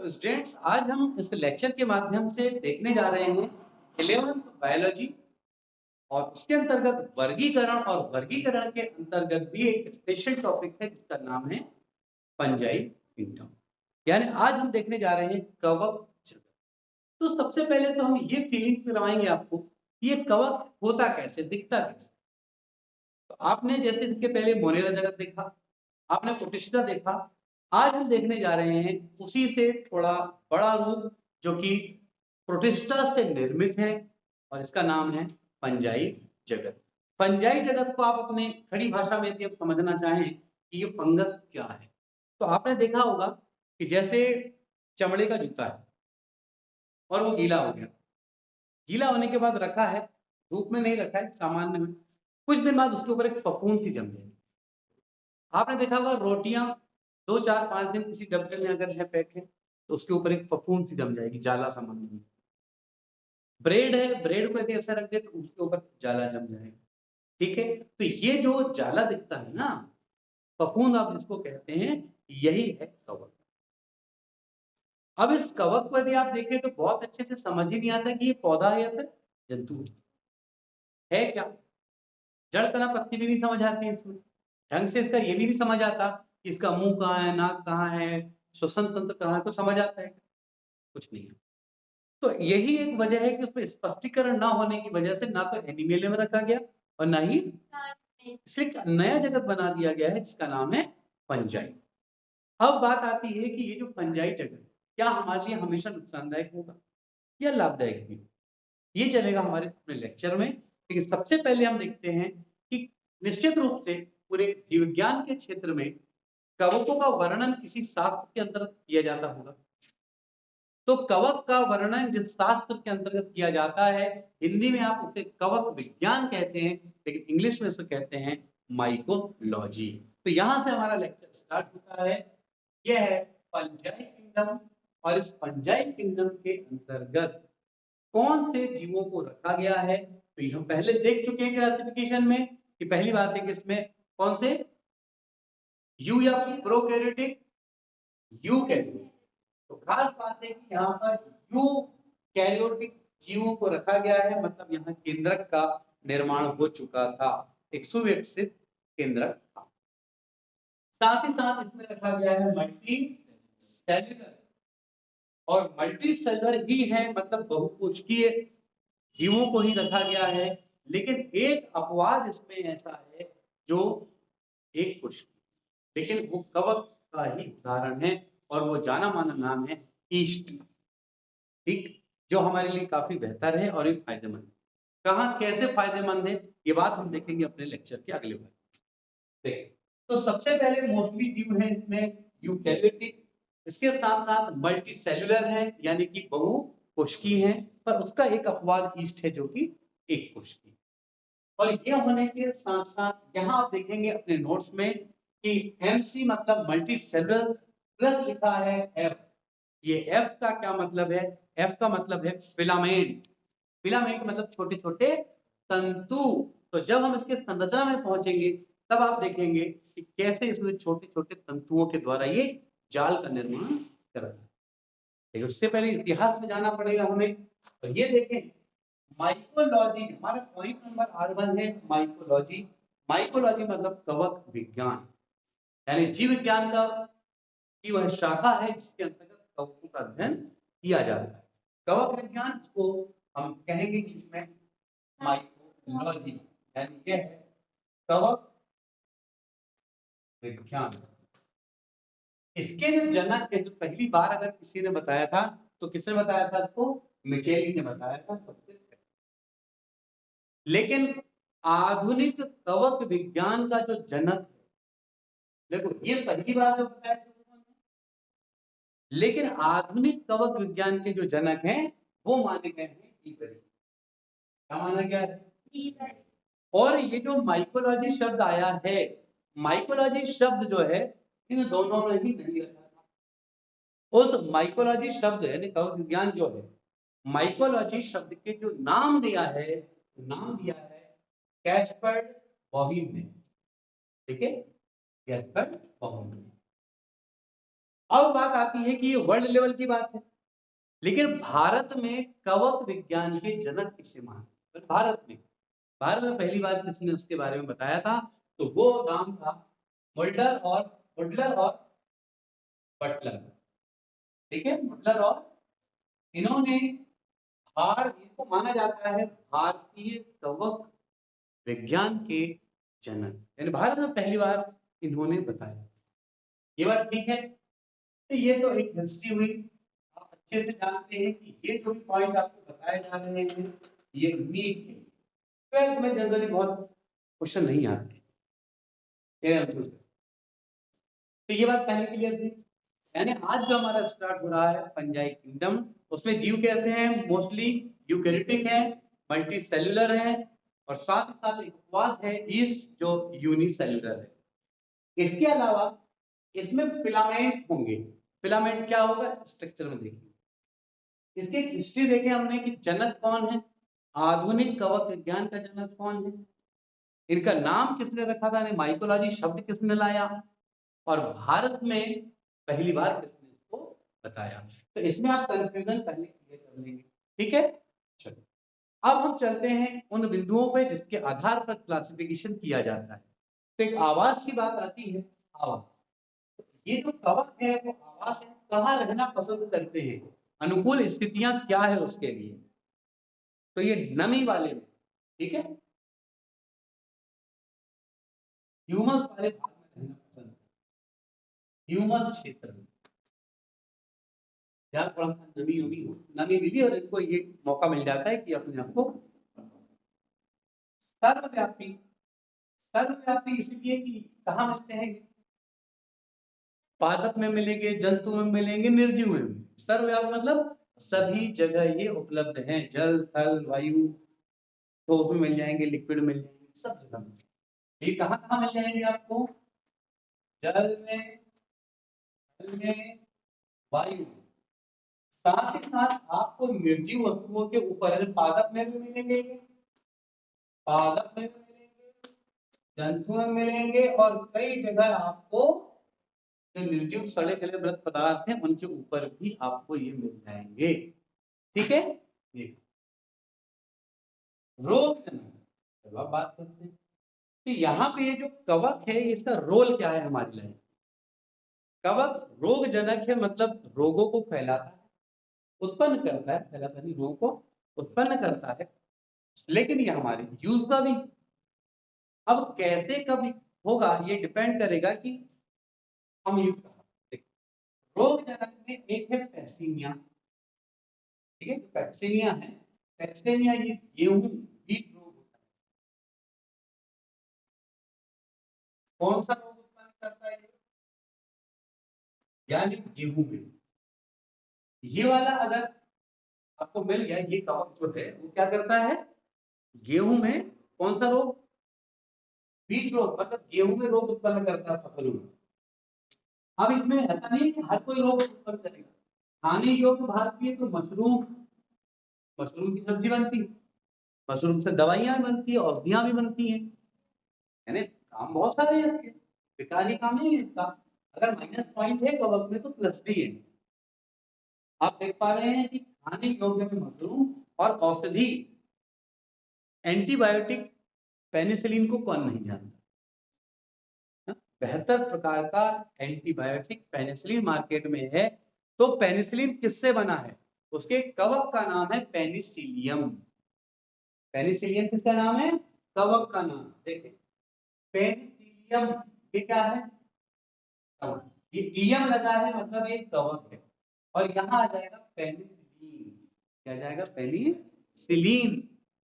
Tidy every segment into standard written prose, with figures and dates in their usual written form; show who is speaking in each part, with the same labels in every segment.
Speaker 1: तो स्टूडेंट्स, आज हम इस लेक्चर के माध्यम से देखने जा रहे हैं 11th बायोलॉजी और उसके अंतर्गत वर्गीकरण, और वर्गीकरण के अंतर्गत भी एक स्पेशल टॉपिक है जिसका नाम है फंजाई किंगडम। यानी आज हम देखने जा रहे हैं कवक जगत। तो सबसे पहले तो हम ये फीलिंग्स करवाएंगे आपको कि ये कवक होता कैसे, दिखता कैसे। तो आपने जैसे इसके पहले मोनेरा जगत देखा, आपने प्रोटिस्टा देखा, आज हम देखने जा रहे हैं उसी से थोड़ा बड़ा रूप जो कि प्रोटिस्टा से निर्मित है, और इसका नाम है फंजाई जगत। फंजाई जगत को आप अपने खड़ी भाषा में यदि आप समझना चाहें कि ये फंगस क्या है, तो आपने देखा होगा कि जैसे चमड़े का जूता है और वो गीला हो गया, गीला होने के बाद रखा है, धूप में नहीं रखा है, सामान्य में, कुछ दिन बाद उसके ऊपर एक फफूंद सी जम जाएगी। आपने देखा होगा रोटियां 2 4 5 दिन किसी डब्बे में अगर है पैक है तो उसके ऊपर एक फफूंद सी जम जाएगी, जाला सामान्य में। ब्रेड है, ब्रेड को यदि ऐसा रख दे तो उसके ऊपर जाला जम जाएगा। ठीक है, तो ये जो जाला दिखता है ना, फफूंद आप जिसको कहते हैं, यही है कवक। अब इस कवक को यदि आप देखें तो बहुत अच्छे से समझ ही नहीं आता कि ये पौधा है या फिर जंतु है क्या। जड़ तना पत्ती भी नहीं समझ आती है इसमें, ढंग से इसका ये भी नहीं समझ आता कि इसका मुंह कहाँ है, नाक कहाँ है, श्वसन तंत्र कहाँ है, तो समझ आता है कुछ नहीं है। तो यही एक वजह है कि उसमें स्पष्टीकरण ना होने की वजह से ना तो एनिमेले में रखा गया और ना ही सिर्फ नया जगत बना दिया गया है जिसका नाम है फंजाई। अब बात आती है कि ये जो फंजाई जगत क्या हमारे लिए हमेशा नुकसानदायक होगा या लाभदायक भी, ये चलेगा हमारे अपने लेक्चर में। लेकिन सबसे पहले हम देखते हैं कि निश्चित रूप से पूरे जीव विज्ञान के क्षेत्र में कवकों का वर्णन किसी शास्त्र के अंतर्गत किया जाता होगा। तो कवक का वर्णन जिस शास्त्र के अंतर्गत किया जाता है, हिंदी में आप उसे कवक विज्ञान कहते हैं, लेकिन इंग्लिश में उसे कहते हैं माइकोलॉजी। तो यहां से हमारा लेक्चर स्टार्ट होता है। यह है फंजाई किंगडम, और इस फंजाई किंगडम के अंतर्गत कौन से जीवों को रखा गया है, तो ये हम पहले देख चुके हैं क्लासिफिकेशन में कि पहली बात है कि इसमें कौन से यू या प्रोकैरियोटिक, यूकैरियोटिक। तो खास बात है कि यहाँ पर यूकैरियोटिक जीवों को रखा गया है, मतलब यहाँ केंद्रक का निर्माण हो चुका था, एक सुविकसित केंद्रक था। साथ ही साथ इसमें रखा गया है मल्टी सेल्युलर, और मल्टी सेलुलर ही है मतलब बहुकोशिकीय जीवों को ही रखा गया है। लेकिन एक अपवाद इसमें ऐसा है जो एक कोशिकीय, लेकिन वो कवक का ही उदाहरण है, और वो जाना माना नाम है ईस्ट। ठीक, जो हमारे लिए काफी बेहतर है और एक फायदेमंद है। कहाँ कैसे फायदेमंद है ये बात हम देखेंगे अपने लेक्चर के अगले भाग। देखिए, तो सबसे पहले मोस्टली जीव है इसमें यूकैरियोटिक, इसके साथ साथ मल्टी सेल्युलर है यानी कि बहुकोशिकीय है, पर उसका एक अपवाद ईस्ट है जो कि एक कोशिकीय। और ये होने के साथ साथ यहां आप देखेंगे अपने नोट्स में कि एमसी मतलब मल्टी सेलुलर, प्लस लिखा है एफ। ये एफ का क्या मतलब है? एफ का मतलब है फिलामेंट। फिलामेंट मतलब छोटे छोटे तंतु। तो जब हम इसके संरचना में पहुंचेंगे तब आप देखेंगे कि कैसे इसमें छोटे छोटे तंतुओं के द्वारा ये जाल का निर्माण कर रहा है। लेकिन उससे पहले इतिहास में जाना पड़ेगा हमें। तो ये देखें, माइकोलॉजी हमारा पॉइंट नंबर R1 है, माइकोलॉजी। माइकोलॉजी मतलब कवक विज्ञान, यानी जीव विज्ञान का की वह शाखा है जिसके अंतर्गत कवकों का अध्ययन किया जाता है। कवक विज्ञान को हम कहेंगे कि इसमें माइकोलॉजी, यानी यह है कवक विज्ञान। इसके जो जनक है, जो पहली बार अगर किसी ने बताया था तो किसने बताया था इसको? मिचेली ने बताया था सबसे पहले। लेकिन आधुनिक कवक विज्ञान का जो जनक है, देखो ये पहली बार जो बताया था, लेकिन आधुनिक कवक विज्ञान के जो जनक हैं वो माने गए हैं ईबरी। क्या माना गया है? और ये जो माइकोलॉजी शब्द आया है, माइकोलॉजी शब्द जो है इन दोनों ने ही नहीं रखा था। उस माइकोलॉजी शब्द यानी कवक विज्ञान जो है, माइकोलॉजी शब्द के जो नाम दिया है, नाम दिया है कैस्पर्ड बॉहीम ने। ठीक है, कैस्पर्ड बॉहीम ने। अब बात आती है कि ये वर्ल्ड लेवल की बात है, लेकिन भारत में कवक विज्ञान के जनक किसे मानते हैं? भारत में पहली बार किसने उसके बारे में बताया था? तो वो नाम था मुल्डर और बटलर। ठीक है, मुल्डर और इन्होंने इनको माना जाता है भारतीय कवक विज्ञान के जनक, यानी भारत में पहली बार इन्होंने बताया। ये बात ठीक है। तो ये तो एक हिस्ट्री हुई, आप अच्छे से जानते हैं कि ये जो भी पॉइंट आपको बताए जा रहे हैं ये नीट है। ट्वेल्थ में जनरली बहुत क्वेश्चन नहीं आते। तो ये बात पहले क्लियर थी। यानी आज जो हमारा स्टार्ट हो रहा है फंजाई किंगडम, उसमें जीव कैसे हैं? मोस्टली यूकैरियोटिक है, मल्टी सेल्यूलर है, और साथ ही साथ एक अपवाद है ईस्ट जो यूनिसेल्यूलर है। इसके अलावा इसमें फिलामेंट होंगे। फिलामेंट क्या होगा स्ट्रक्चर में देखिए। इसकी हिस्ट्री देखें हमने कि जनक कौन है, आधुनिक कवक विज्ञान का जनक कौन है, इनका नाम किसने रखा था, माइकोलॉजी शब्द किसने लाया, और भारत में पहली बार किसने इसको बताया। तो इसमें आप कंफ्यूजन पहले क्लियर कर लेंगे। ठीक है, चलो अब हम चलते हैं उन बिंदुओं पे जिसके आधार पर क्लासिफिकेशन किया जाता है। तो एक आवास की बात आती है। आवास, ये जो कवक है वो आवास है, कहाँ रहना पसंद करते हैं, अनुकूल स्थितियां क्या है उसके लिए। तो ये नमी वाले में, ठीक है, ह्यूमस वाले भाग में रहना पसंद, ह्यूमस क्षेत्र में जहाँ थोड़ा सा नमी नमी हो, नमी मिली और इनको ये मौका मिल जाता है कि अपने आप को सर्वव्यापी। सर्वव्यापी इसलिए कि कहाँ मिलते हैं, पादप में मिलेंगे, जंतु में मिलेंगे, निर्जीव में। सर्वव्यापी मतलब सभी जगह ये उपलब्ध हैं, जल थल वायु, तो उसमें मिल जाएंगे, लिक्विड मिल जाएंगे, सब जगह मिल जाएंगे। ये कहाँ कहाँ मिल जाएंगे आपको? जल में, जल में, वायु में। साथ ही साथ आपको निर्जीव वस्तुओं के ऊपर पादप में भी मिलेंगे, पादप में भी मिलेंगे, जंतु में मिलेंगे, और कई जगह आपको जो निर्जीव सड़े गले मृत पदार्थ हैं उनके ऊपर भी आपको ये मिल जाएंगे। ठीक है, ये रोग जनक। चलो अब बात करते हैं कि यहाँ पे ये जो कवक है इसका रोल क्या है हमारी लाइफ। कवक रोग जनक है, मतलब रोगों को फैलाता है, उत्पन्न करता है, फैलाता नहीं, रोगों को उत्पन्न करता है, लेकिन ये हमारे यूज का भी। अब कैसे कब होगा ये डिपेंड करेगा कि हम यूज करें। रोग जनक में एक है पैक्सीमिया। ठीक है, पैक्सीमिया है, पैक्सीमिया ये गेहूं कीट रोग होता है। कौन सा रोग उत्पन्न करता है? यानी गेहूं में। ये वाला अगर आपको मिल गया, ये कवक जो है वो क्या करता है, गेहूं में कौन सा रोग, बीज रोग, मतलब गेहूं में रोग उत्पन्न करता है फसलों में। अब इसमें ऐसा नहीं है कि हर कोई रोग उत्पन्न करेगा। खाने योग्य भारतीय तो मशरूम, मशरूम की सब्जी बनती है, मशरूम से दवाइयां बनती है, औषधियां भी बनती हैं, यानी काम बहुत सारे हैं इसके, बेकार ही काम नहीं है इसका। अगर माइनस पॉइंट है कवक में तो प्लस भी है। आप देख पा रहे हैं कि खाने योग्य में मशरूम, और औषधि एंटीबायोटिक पेनिसिलिन को कौन नहीं जानता। बेहतर प्रकार का एंटीबायोटिक पेनिसिलिन मार्केट में है। तो पेनिसिलिन किससे बना है? उसके कवक का नाम है पेनिसिलियम। पेनिसिलियम किसका नाम है? कवक का नाम। देखिए पेनिसिलियम, ये क्या है? कवक। ये इयम लगा है मतलब ये कवक है, और यहाँ आ जाएगा पेनिसिलिन। क्या जाएगा? पेनिसिलिन।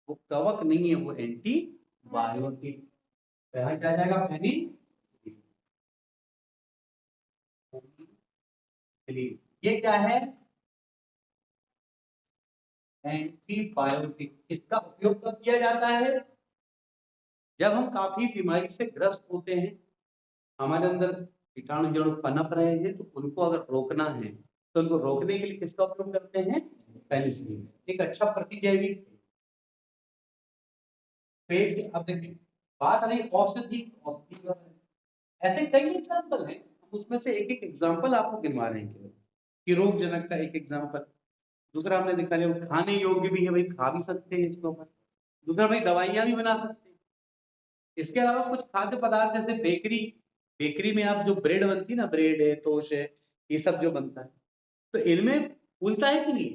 Speaker 1: वो कवक नहीं है, वो एंटीबायोटिक। तो यहाँ क्या जाएगा? पेनिसिलिन। ये क्या है? एंटीबायोटिक। इसका उपयोग कब किया जाता है? जब हम काफी बीमारी से ग्रस्त होते हैं, हमारे अंदर कीटाणु जड़ पनप रहे हैं, तो उनको अगर रोकना है तो उनको रोकने के लिए किसका उपयोग करते हैं? पेनिसिलिन। एक अच्छा प्रतिजैविक। अब देखिए बात रही औषधि, औषधि ऐसे कई एग्जाम्पल हैं, उसमें से एक एक एग्जाम्पल आपको गिनवा रहे हैं केवल कि रोगजनक का एक एग्जाम्पल। दूसरा हमने देखा लिया खाने योग्य भी है, भाई खा भी सकते हैं इसके ऊपर। दूसरा भाई दवाइयां भी बना सकते हैं। इसके अलावा कुछ खाद्य पदार्थ जैसे बेकरी, बेकरी में आप जो ब्रेड बनती है ना, ब्रेड है, टोस्ट है, ये सब जो बनता है, तो इनमें फूलता है कि नहीं,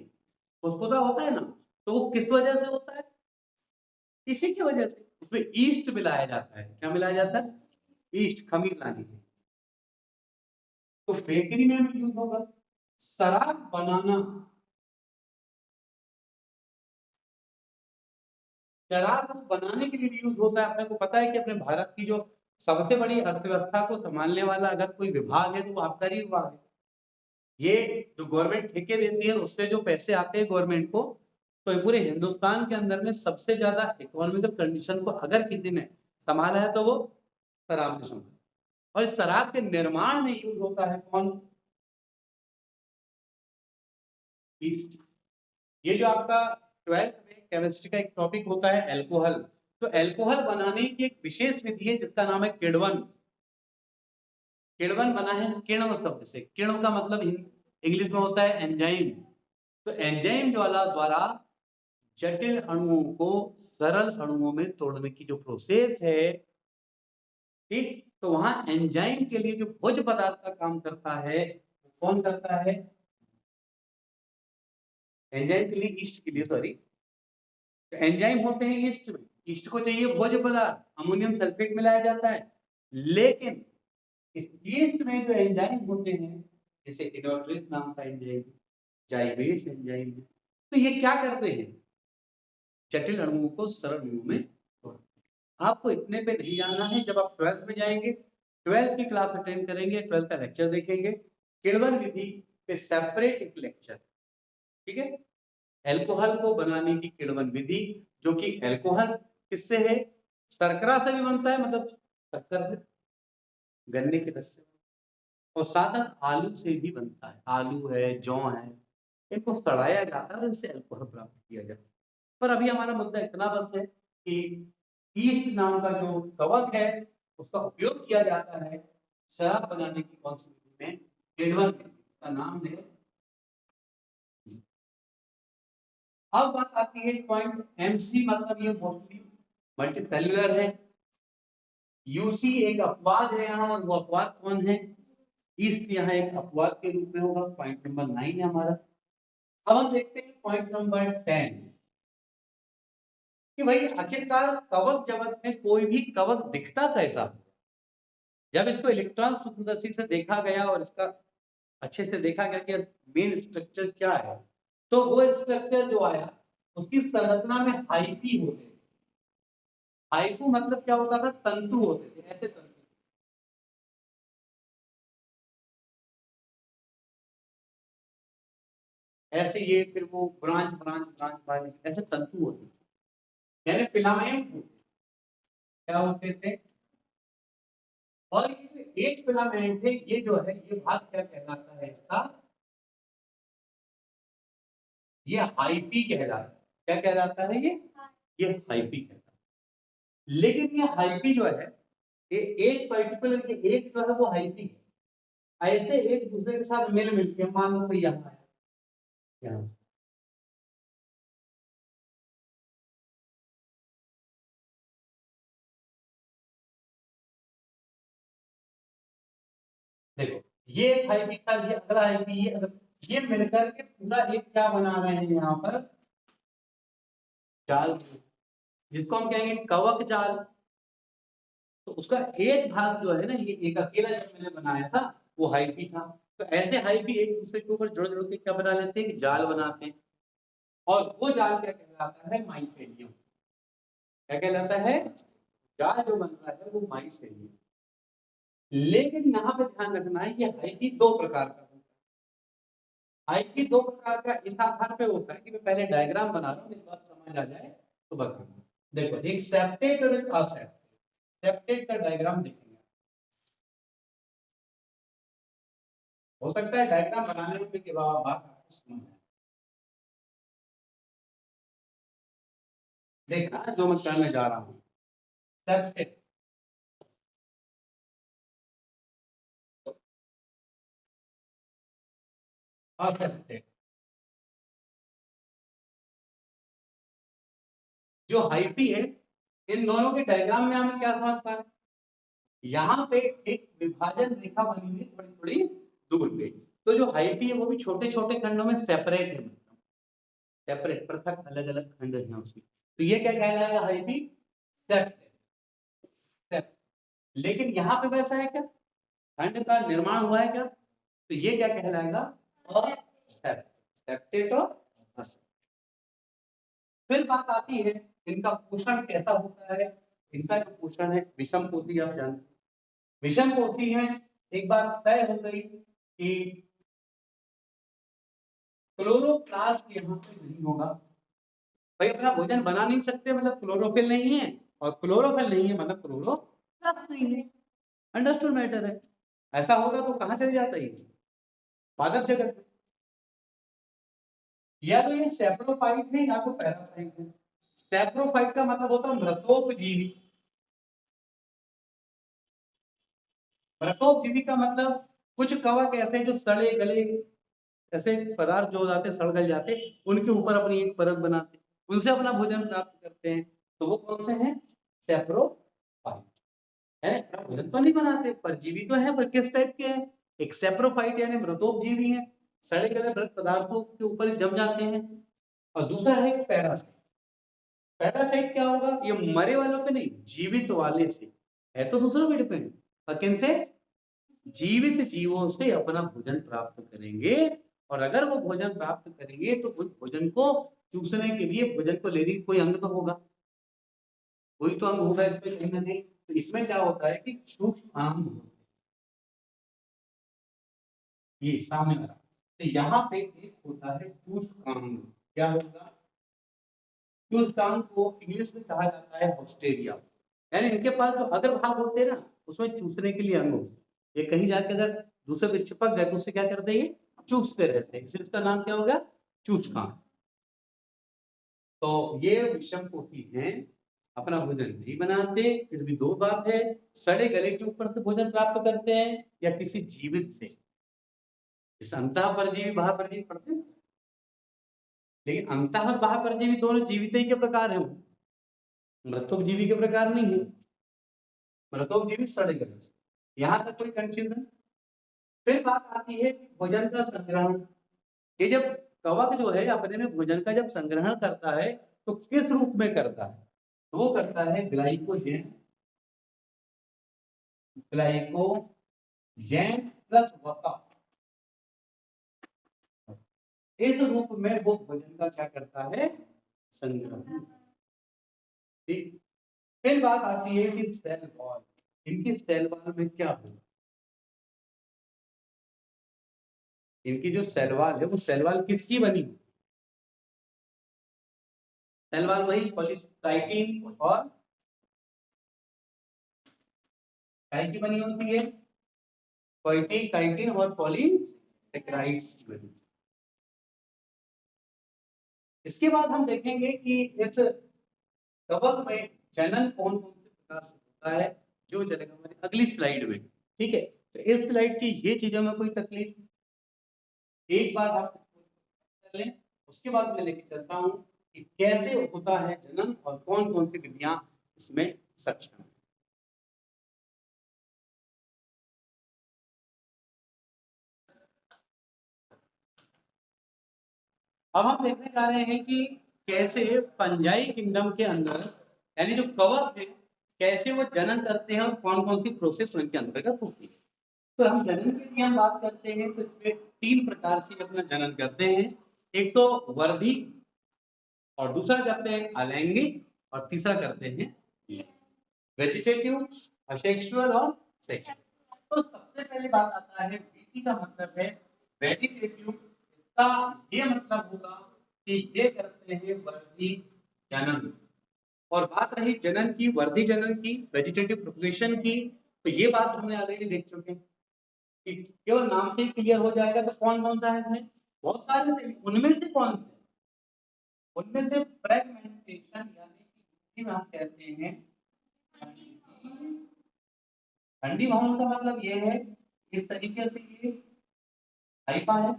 Speaker 1: फुसफुसा होता है ना, तो वो किस वजह से होता है? इसी की वजह से उसमें ईस्ट मिलाया जाता है। क्या मिलाया जाता है? ईस्ट, खमीर लाने के लिए। तो बेकरी में भी यूज होगा। शराब बनाना, शराब बनाने के लिए भी यूज होता है। अपने को पता है कि अपने भारत की जो सबसे बड़ी अर्थव्यवस्था को संभालने वाला अगर कोई विभाग है तो वो आबकारी विभाग है। ये जो गवर्नमेंट ठेके देती है उससे जो पैसे आते हैं गवर्नमेंट को, तो ये पूरे हिंदुस्तान के अंदर में सबसे ज्यादा इकोनॉमिकल कंडीशन को अगर किसी ने संभाला है तो वो शराब ने संभाला। और इस शराब के निर्माण में यूज होता है कौन? ईस्ट। ये जो आपका 12th में केमिस्ट्री का एक टॉपिक होता है एल्कोहल, तो एल्कोहल बनाने की एक विशेष विधि है जिसका नाम है किण्वन। किण्वन बना है किण्व शब्द से। किण्व का मतलब इंग्लिश में होता है एंजाइम। तो एंजाइम ज्वाला द्वारा जटिल अणुओं को सरल अणुओं में तोड़ने की जो प्रोसेस है, ठीक, तो वहां एंजाइम के लिए जो भोज्य पदार्थ का काम करता है, कौन करता है? एंजाइम के लिए, ईस्ट के लिए, सॉरी, एंजाइम होते हैं ईस्ट में। ईस्ट को चाहिए भोज्य पदार्थ, अमोनियम सल्फेट मिलाया जाता है। लेकिन इस ईस्ट में जो एंजाइम होते हैं, जैसे इनोट्रिस नाम का एंजाइम, जाइमेस एंजाइम है, तो ये क्या करते हैं? जटिल अणुओं को सरल अणुओं में तोड़ते हैं। आपको इतने पे नहीं जाना है। जब आप 12th में जाएंगे, 12th की क्लास अटेंड करेंगे, 12th का लेक्चर देखेंगे, किण्वन विधि पे सेपरेट एक लेक्चर, ठीक है? एल्कोहल को बनाने की किण्वन विधि, जो कि एल्कोहल किससे है? शर्करा से भी बनता है, मतलब शक्कर से, गन्ने के रस से, और साथ साथ आलू से भी बनता है। आलू है, जौ है, इनको सड़ाया जाता है और इनसे अल्कोहल प्राप्त किया जाता है। पर अभी हमारा मुद्दा इतना बस है कि ईस्ट नाम का जो कवक है उसका उपयोग किया जाता है शराब बनाने की कौन सी विधि में? किण्वन विधि। उसका नाम है। अब बात आती है पॉइंट एमसी, मतलब ये मोस्टली मल्टीसेल्युलर है। यूसी एक अपवाद है यहाँ, और वो अपवाद कौन है? ईस्ट यहाँ एक अपवाद के रूप में होगा। पॉइंट नंबर 9 है हमारा। अब हम देखते हैं पॉइंट नंबर 10 कि भाई आखिरकार कवक जगत में कोई भी कवक दिखता कैसा है? जब इसको इलेक्ट्रॉन सूक्ष्मदर्शी से देखा गया और इसका अच्छे से देखा गया कि मेन स्ट्रक्चर क्या है, तो वो स्ट्रक्चर जो आया उसकी संरचना में हाइफी होते थे। हाइफू मतलब क्या होता था? तंतु होते थे, ऐसे तंतु, ऐसे ये, फिर वो ब्रांच ब्रांच ब्रांच ब्रांच, ऐसे तंतु होते थे, यानी फिलामेंट होते। क्या होते थे? और ये एक फिलामेंट है, ये जो है ये भाग क्या कहलाता है इसका? ये हाइफी कहलाता है। क्या कहलाता है ये हाइफी कहलाता है। लेकिन ये हाइफी जो है, ये एक पर्टिकुलर, ये एक जो है वो हाइफी है। ऐसे एक दूसरे के साथ मिल मिलके, मान लो कोई यहाँ है, यहाँ से, देखो, ये एक हाइफी था, ये अगला हाइफी, ये अगला, ये मिलकर के पूरा एक क्या बना रहे हैं यहाँ पर? जाल, जिसको हम कहेंगे कवक जाल। तो उसका एक भाग जो है ना, ये एक अकेला जब मैंने बनाया था वो हाइफी था। तो ऐसे हाइफी एक दूसरे के ऊपर जुड़ जुड़ के क्या बना लेते हैं? जाल बनाते हैं। और वो जाल क्या कहलाता है? माइसेलियम। क्या कहलाता है? जाल जो बन रहा है वो माइसेलियम। लेकिन यहाँ पे ध्यान रखना है, ये हाइफी दो प्रकार का होता है। हाइफी दो प्रकार का इस आधार पे होता है कि मैं पहले डायग्राम बना रहा हूँ, मेरी बात समझ आ जाए तो बताऊंगा। देखो, एक सेप्टेट और एक असेप्टेट। सेप्टेट का डायग्राम देखेंगे। हो सकता है डायग्राम बनाने में के बाद बात आपको समझ आए। देखना जो मैं करने जा रहा हूँ। Septate, accepted. जो हाइफी है, इन दोनों के डायग्राम में हमें क्या समझ पा रहे हैं, यहाँ पे एक विभाजन रेखा बनी हुई थोड़ी थोड़ी दूर पे, तो जो हाइफी है वो भी छोटे छोटे खंडों में सेपरेट है, मतलब सेपरेट पृथक अलग अलग खंड है उसमें, तो ये क्या कहलाएगा, हाइफी सेप्टेड। लेकिन यहाँ पे वैसा है क्या, खंड का निर्माण हुआ है क्या, तो ये क्या कहलाएगा, असेप्टेड और असेप्टेड। फिर बात आती है इनका पोषण कैसा होता है। इनका जो पोषण है विषम पोषी, आप जानते हैं विषम पोषी है। एक बात तय हो गई कि क्लोरोप्लास्ट यहाँ पे नहीं होगा, भाई अपना भोजन बना नहीं सकते मतलब क्लोरोफिल नहीं है, और क्लोरोफिल नहीं है मतलब क्लोरोप्लास्ट नहीं है, अंडरस्टूड मैटर है। ऐसा होगा तो कहाँ चले जाता है, पादप जगत में। या तो ये सेप्रोफाइट है या तो पैरासाइट है। सेप्रोफाइट का मतलब होता है मृतोपजीवी, मृतोपजीवी का मतलब कुछ कवक ऐसे जो सड़े गले ऐसे पदार्थ जो हो जाते सड़ गल जाते, उनके ऊपर अपनी एक परत बनाते, उनसे अपना भोजन प्राप्त करते हैं, तो वो कौन से हैं, सेप्रोफाइट है। अपना भोजन तो नहीं बनाते, परजीवी तो है, पर किस टाइप के हैं, एक सेप्रोफाइट यानी मृतोपजीवी है, सड़े गले मृत पदार्थों के ऊपर जम जाते हैं, और दूसरा है पैरासाइट। पैरासाइट क्या होगा, ये मरे वालों पे नहीं, जीवित वाले से, है तो दूसरों पे डिपेंड, और किन से, जीवित जीवों से अपना भोजन प्राप्त करेंगे। और अगर वो भोजन प्राप्त करेंगे तो उस भोजन को चूसने के लिए भोजन को लेने की कोई अंग तो होगा, कोई तो अंग होगा इसमें कहीं ना कहीं। तो इसमें क्या होता है कि सूक्ष्म अंग होते हैं, ये सामने वाला, तो यहाँ पे एक होता है चूष्कांग। क्या होगा, चूष्कांग को इंग्लिश में कहा जाता है ऑस्ट्रेलिया, यानी इनके पास जो अगर भाग होते हैं ना, उसमें चूसने के लिए अंग होते हैं, ये कहीं जाके अगर दूसरे पे चिपक गए तो उससे क्या करते हैं, ये चूसते रहते हैं, इसलिए इसका नाम क्या होगा, चूचकांग। तो ये विषम पोषी हैं, अपना भोजन नहीं बनाते, फिर भी दो बात है, सड़े गले के ऊपर से भोजन प्राप्त करते हैं या किसी जीवित से, इस अंतः परजीवी बाह्य परजीवी पढ़ते हैं, लेकिन अंतः और बाह्य परजीवी दोनों जीवित ही के प्रकार हैं, मृतोपजीवी के प्रकार नहीं है, मृतोपजीवी सड़े गले से, यहां तक कोई कंफ्यूजन। फिर बात आती है कि भोजन का संग्रहण, ये जब कवक जो है अपने में भोजन का जब संग्रहण करता है तो किस रूप में करता है, तो वो करता है ग्लाइकोजन, ग्लाइकोजन प्लस वसा, इस रूप में वो भोजन का क्या करता है, संग्रहण। ठीक, फिर बात आती है कि सेल वॉल, इनकी सेल वॉल में क्या होगा, इनकी जो सेल वॉल है वो सेल वॉल किसकी बनी, सेल वॉल वही पॉलीसाइटिन और काय की बनी होती है, काइटिन और पॉलीसेकेराइड्स की बनी। इसके बाद हम देखेंगे कि इस कवक में जनन कौन कौन से प्रकार से होता है, जो चलेगा हमारी अगली स्लाइड में। ठीक है, तो इस स्लाइड की ये चीजों में कोई तकलीफ, एक बार आप कर लें, उसके बाद मैं लेके चलता हूं कि कैसे होता है जनन और कौन कौन सी विधियां इसमें सक्षम है। अब हम देखने जा रहे हैं कि कैसे फंजाई किंगडम के अंदर, यानी जो कवक है, कैसे वो जनन करते हैं और कौन कौन सी प्रोसेस उनके अंतर्गत होती है। तो हम जनन की यदि हम बात करते हैं तो इसमें तीन प्रकार से अपना जनन करते हैं, एक तो वर्धी, और दूसरा करते हैं अलैंगिक, और तीसरा करते हैं वेजिटेटिव, असेक्सुअल और सेक्सुअल। तो सबसे पहले बात आता है वीटी का मतलब है वेजिटेटिव, इसका ये मतलब होगा कि ये करते हैं वर्धी जनन। और बात रही जनन की, वर्धी जनन की, वेजिटेटिव प्रोपगेशन की, तो ये बात हमने ऑलरेडी देख चुके हैं कि केवल नाम से ही क्लियर हो जाएगा, तो कौन कौन सा है इसमें, बहुत सारे थे, उनमें से कौन से, उनमें से फ्रेगमेंटेशन, यानी कि हिंदी में हम कहते हैं ठंडी भवन, का मतलब ये है इस तरीके से ये हाइफा है,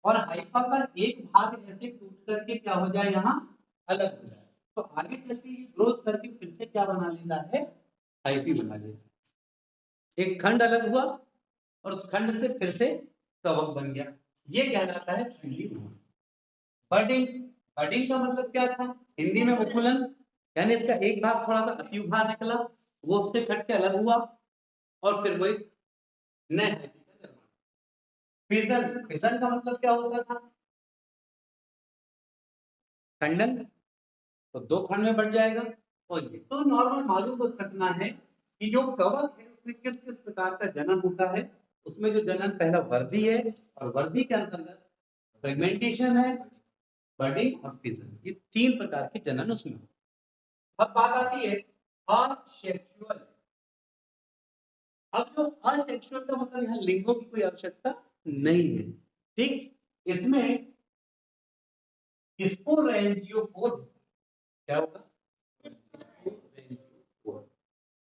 Speaker 1: और हाइफा का एक भाग ऐसे टूट करके क्या हो जाए, यहाँ अलग हो जाए, तो आगे चल के ये ग्रोथ करके फिर से क्या बना लेता है, हाइफी बना लेता है। एक खंड अलग हुआ और उस खंड से फिर से कवक बन गया, ये कहलाता है खंडी भ्रूण। बडिंग, बडिंग का मतलब क्या था, हिंदी में मुकुलन, यानी इसका एक भाग थोड़ा सा अतिभार निकला, वो उससे कट के अलग हुआ और फिर वो एक नए हाइफी का निर्माण। फिजन, फिजन का मतलब क्या होता था, खंडन, तो दो खंड में बढ़ जाएगा। और ये तो नॉर्मल मालूम बस रखना है कि जो कवक है उसमें किस किस प्रकार का जनन होता है। उसमें जो जनन पहला वर्दी है, और वर्दी के अंतर्गत फ्रेगमेंटेशन है, बडिंग और फिजन, ये तीन प्रकार के जनन उसमें होते हैं। अब बात आती है असेक्सुअल। अब जो असेक्सुअल का मतलब यहाँ लिंगों की कोई आवश्यकता नहीं है, ठीक। इसमें स्पोरेंजियोफोर क्या होगा,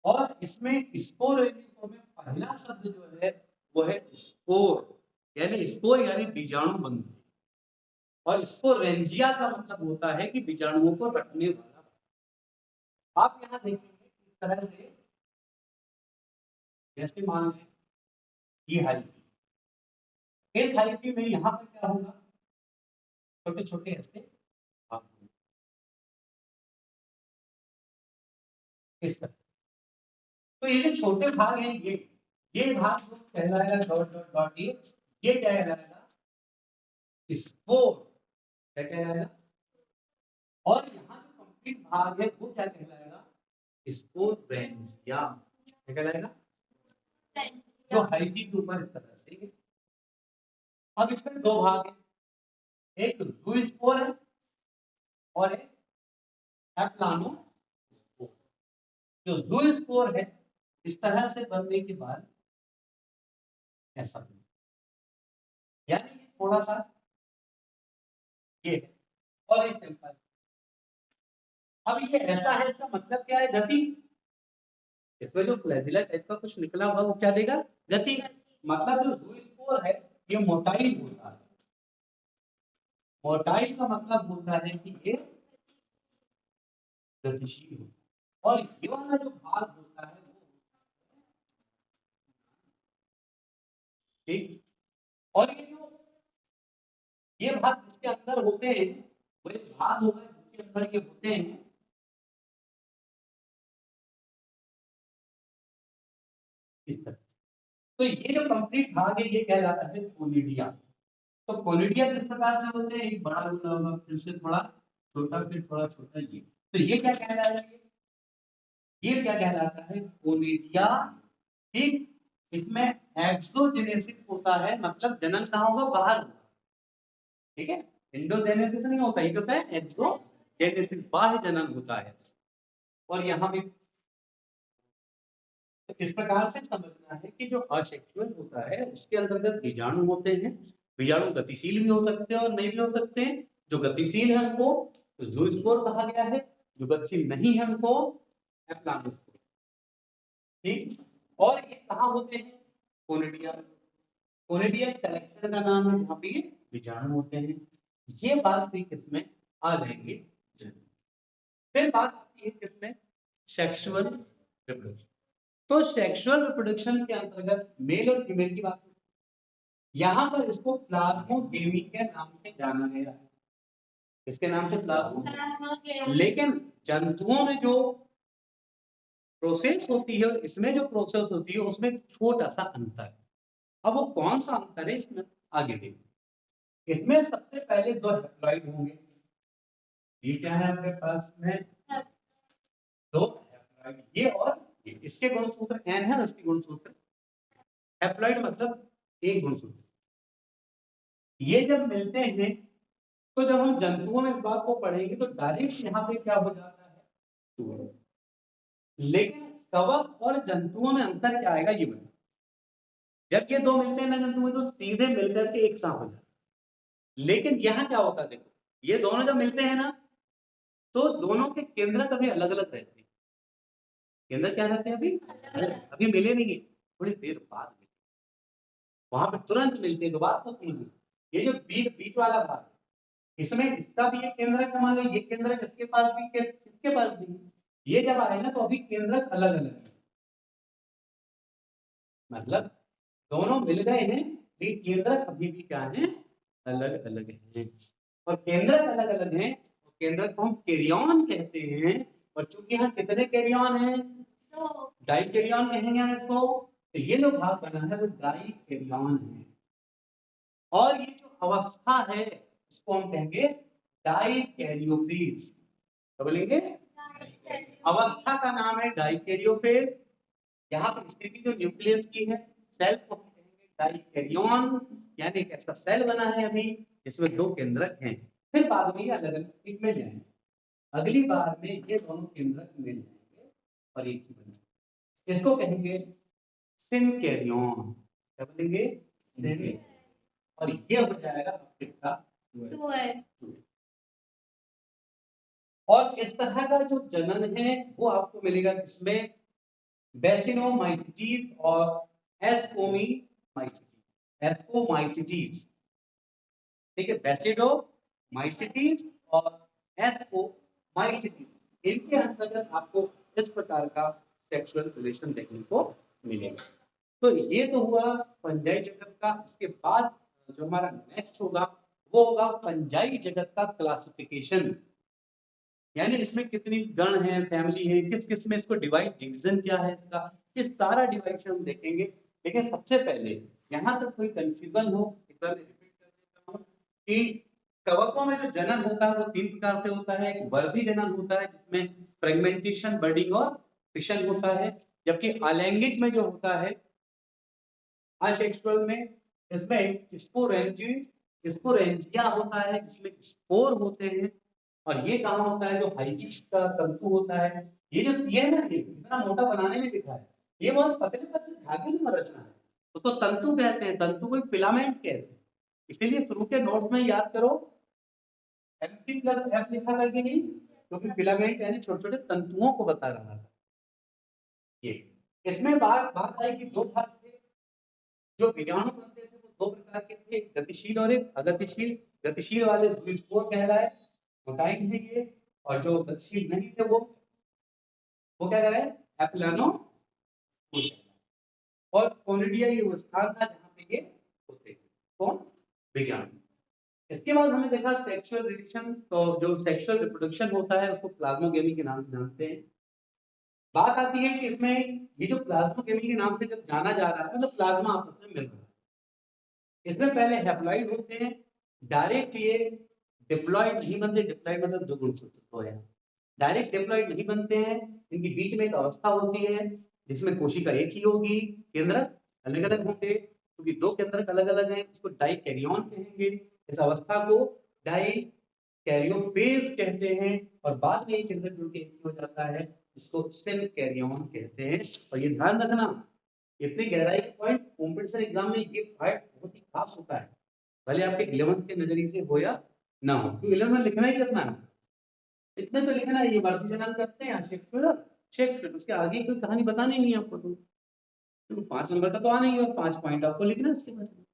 Speaker 1: और इसमें स्पोरेंजियोफोर में पहला शब्द जो है वो है स्पोर, यानी स्पोर यानी बीजाणु बंधु, और स्पोरेंजिया का मतलब होता है कि बीजाणुओं को रखने वाला। आप यहाँ देखेंगे इस तरह से, जैसे मान लें ये हाइफी, इस हाइफी में यहाँ पर क्या होगा, छोटे छोटे ऐसे भाग होंगे, इस तरह। तो ये जो छोटे भाग हैं, ये भाग जो कहलाएगा डॉट डॉट डॉट, ये क्या कहलाएगा, स्पोर, क्या कहलाएगा। और यहाँ जो कंप्लीट भाग है वो क्या कहलाएगा, स्पोरेंजिया, क्या कहलाएगा, जो हाइफी के ऊपर इस तरह से है। अब इसमें दो भाग है, एक ज़ूस्पोर है और एक एप्लानोस्पोर। जो ज़ूस्पोर है इस तरह से बनने के बाद ऐसा बने, यानी ये थोड़ा सा ये है और ये सिंपल। अब ये ऐसा है, इसका मतलब क्या है, गति। इसमें जो फ्लैजिला टाइप का कुछ निकला हुआ वो क्या देगा, गति। मतलब जो ज़ूस्पोर है ये मोटाई होता है, मोटाई का मतलब होता है कि ये गतिशील होता है, और ये वाला जो भाग होता है वो, ठीक। और ये भाग जिसके अंदर होते हैं वो एक भाग होगा जिसके अंदर ये होते हैं, इस तरह। तो ये जो कंप्लीट भाग है ये कहलाता है कोनिडिया। तो कोनिडिया किस प्रकार से होते हैं, एक बड़ा गोला होगा, फिर से थोड़ा छोटा, फिर थोड़ा छोटा, ये तो ये क्या कहलाता है, ये क्या कहलाता है, कोनिडिया, ठीक। इसमें एक्सोजेनेसिस होता है, मतलब जनन कहाँ होगा, बाहर होगा, ठीक है। इंडोजेनेसिस नहीं होता, ये होता है एक्सोजेनेसिस, बाह्य जनन होता है। और यहाँ भी तो इस प्रकार से समझना है कि जो असेक्सुअल होता है उसके अंतर्गत बीजाणु होते हैं। बीजाणु गतिशील भी हो सकते हैं और नहीं भी हो सकते हैं। जो गतिशील है उनको ज़ूस्पोर कहा गया है, जो गतिशील नहीं है उनको एप्लानोस्पोर, ठीक। और ये कहाँ होते हैं, कोनिडिया में। कोनिडिया कलेक्शन का नाम है जहाँ पे ये बीजाणु होते हैं। ये बात भी किसमें आ जाएंगे, फिर बात आती है किसमें, सेक्सुअल रिप्रोडक्शन। तो सेक्सुअल रिप्रोडक्शन के अंतर्गत मेल और फीमेल की बात, यहाँ पर इसको प्लाज्मोगेमी के नाम से जाना गया है। इसके नाम से प्लाज्मो, लेकिन जंतुओं में जो प्रोसेस होती है और इसमें जो प्रोसेस होती है उसमें एक छोटा सा अंतर है। अब वो कौन सा अंतर है इसमें आगे देखिए। इसमें सबसे पहले दो हेप्लॉइड होंगे, ये क्या है आपके पास में, दो हेप्लॉइड, ये और ये। इसके गुणसूत्र एन है और इसके गुणसूत्र, हेप्लॉइड मतलब एक गुणसूत्र। ये जब मिलते हैं तो जब हम जंतुओं में इस बात को पढ़ेंगे तो डायरेक्ट यहाँ पे क्या हो जाता है, टू। लेकिन कवक और जंतुओं में अंतर क्या आएगा ये बता। जब ये दो मिलते हैं ना जंतु में तो सीधे मिलकर के एक साथ हो जाता है। लेकिन यहाँ क्या होता है, देखो ये दोनों जब मिलते हैं ना तो दोनों के केंद्र कभी अलग अलग रहते हैं। केंद्र क्या रहते हैं, अभी मिले नहीं है, थोड़ी देर बाद मिले, वहां पे तुरंत मिलते हैं। तो बात को समझिए, ये जो बीच वाला भाग, इसमें इसका भी एक केंद्रक है, मान लो ये केंद्रक इसके पास भी, इसके पास भी। ये जब आए ना तो अभी केंद्रक अलग अलग है, मतलब दोनों मिल गए हैं लेकिन केंद्रक अभी भी क्या है, अलग अलग है। और केंद्रक अलग अलग हैं, केंद्रक को हम कैरियन कहते हैं। और चूंकि यहाँ कितने कैरियन हैं, डाई कैरियन कहेंगे हम इसको। तो ये जो भाग बना है वो डाई कैरियन है। और ये जो अवस्था है उसको हम कहेंगे डाई कैरियोफेज। क्या बोलेंगे, अवस्था का नाम है डाई कैरियोफेज। यहाँ पर स्थिति जो न्यूक्लियस की है, सेल को हम कहेंगे डाई कैरियन, यानी एक ऐसा सेल बना है अभी जिसमें दो केंद्रक हैं। फिर बाद में ये अलग अलग मिल जाएंगे, अगली बार में ये दोनों केंद्रक मिल जाएंगे और एक ही बनेगा। इसको कहेंगे सिनकैरियन। क्या बोलेंगे, और ये हो जाएगा आपका और इस तरह का जो जनन है वो आपको मिलेगा किसमें, बेसिनोमाइसिटीज और एस्कोमाइसिटीज। ठीक है, बेसिडोमाइसिटीज और एस्कोमाइसिटीज, इनके अंतर्गत आपको इस प्रकार का सेक्सुअल रिलेशन देखने को मिलेगा। तो ये तो हुआ फंजाई जगत का। इसके बाद जो हमारा नेक्स्ट होगा वो होगा फंजाई जगत का क्लासिफिकेशन, यानी इसमें कितनी गण है, फैमिली है, किस किस में इसको डिवीजन क्या है इसका, ये सारा डिवाइडेशन हम देखेंगे। लेकिन सबसे पहले यहाँ तक कोई कंफ्यूजन हो, एक बार रिपीट कर देता हूँ कि कवकों में जो जनन होता है वो तीन प्रकार से होता है। एक वर्धी जनन होता है जिसमें फ्रेगमेंटेशन, बर्डिंग और फिशन होता है। जबकि अलैंगिक में जो होता है, असेक्सुअल में, इसमें स्पोरेंजिया होता है जिसमें स्पोर होते हैं। और ये कहाँ होता है, जो हाइजिस का तंतु होता है। ये जो ये ना, ये इतना मोटा बनाने में लिखा है, ये बहुत पतले पतले धागे में रचना है, उसको तंतु कहते हैं, तंतु को फिलामेंट कहते हैं। इसीलिए शुरू के नोट्स में याद करो MC प्लस F लिखा करके नहीं, क्योंकि फिलामेंट यानी छोटे छोटे तंतुओं को बता रहा था। ये इसमें बात आई कि दो भाग थे, जो बीजाणु बनते थे वो दो प्रकार के थे, गतिशील और एक अगतिशील। गतिशील वाले ज़ूस्पोर कहलाए, प्रोटाइन है ये। और जो गतिशील नहीं थे वो क्या कह रहे हैं, एप्लानो। और कोनिडिया ये वो स्थान था जहां पे ये होते थे, कौन, बीजाणु। इसके बाद हमने देखा सेक्सुअल रिलेशन। तो जो सेक्सुअल रिप्रोडक्शन होता है उसको प्लाज्मोगेमी के नाम से जानते हैं। बात आती है कि इसमें ये जो प्लाज्मोगेमी के नाम से जब जाना जा रहा है, मतलब प्लाज्मा आपस में मिल रहा है, इसमें पहले हैप्लॉइड होते हैं, डायरेक्ट ये डिप्लॉइड नहीं बनते। डिप्लॉइड मतलब दो गुणसूत्र हो या डायरेक्ट डिप्लॉइड नहीं बनते हैं। इनके बीच में एक अवस्था होती है जिसमें कोशिका एक ही होगी, केंद्रक अलग अलग होंगे। क्योंकि दो केंद्रक अलग अलग हैं, उसको डाई कैरियन कहेंगे। इस अवस्था को डाई कैरियोफेज कहते हैं। और बाद में ये केंद्रक जुड़ के एक ही हो जाता है, इसको सेल कैरियन कहते हैं। और ये ध्यान रखना, इतनी गहराई के पॉइंट कॉम्पिटिशन एग्जाम में ये पॉइंट बहुत ही खास होता है, भले आपके 11th के नजरिए से हो या ना हो। तो 11th में लिखना ही कितना है, इतने तो लिखना है, ये वर्दी जनन करते हैं शेक्सपियर, उसके आगे कोई कहानी बतानी नहीं है आपको। तो 5 नंबर का तो आना ही, और 5 पॉइंट आपको लिखना है इसके बारे में।